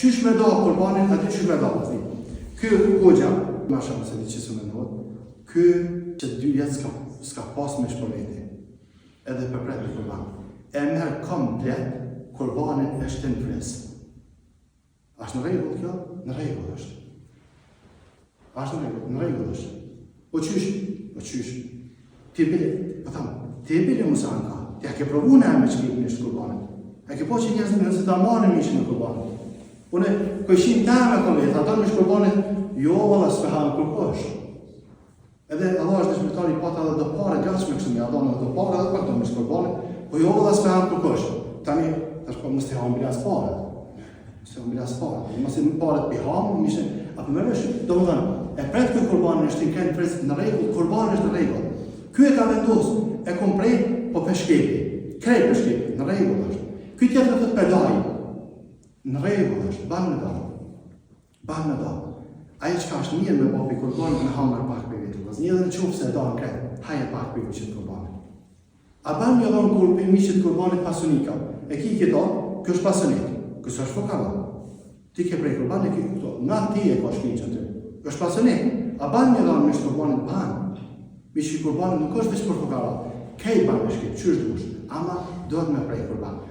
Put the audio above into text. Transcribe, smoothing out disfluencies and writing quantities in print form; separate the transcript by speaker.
Speaker 1: Qysh me do kurbanin, aty qysh me do, ky goxha, ma shumë se di që su me ndodh, ky që 2 vjetë s'ka pas me shpërveti, edhe për pret me kurban. E merë komplet, kurbanin e shtin fresë. Ashtë në rregull kjo? Në rregull është. Ashtë në rregull është. Po qysh, ti e bile musan ka, ti a ke provu në me që kipë nishtë kurbanin. A ke po që njëzën nëse ta marë mishë në kurbanin. Une, këshim ta me komet, ata në shkurbanit, jo, valla s'pe hanë kërkosh. Edhe Allah është në shmirtari pata dhe do pare, gjashme kështu me adone dhe do pare edhe për të në shkurbanit, po jo, valla s'pe hanë kërkosh. Tani, tash po mështë të hanë bilas pare. Mështë të hanë bilas pare. Mështë të pare të pihamë, mishë, apë me vëshë, do më dhënë, e pret këtë kurbanin është në fresë në regull, kurbanin është në regull. Ky e ka vendosë, e kom prej, po peshkepi, krej peshkepi, në regull është. Ky tjetër të pedaj, në regull është, banë me da. Aje që ka është mirë me bopi kurbanin në hamër pak për vitu, një dhe në qufë se e da në kretë, haje pak për miqit kurbanin. A banë me dhonë kur për miqit kurbanin pasunika, e ki këto, kjo është pasunik, kësë është fokala. Ti ke prej kurbanin, ki këto, nga ti e ka shpinë që ty, kjo është pasunik. A banë me dhonë miqit kurbanin, banë. Miqit kurbanin nuk është veç për fokala, kej banë me shkip, qysh dush, ama dohet me prej kurbanin.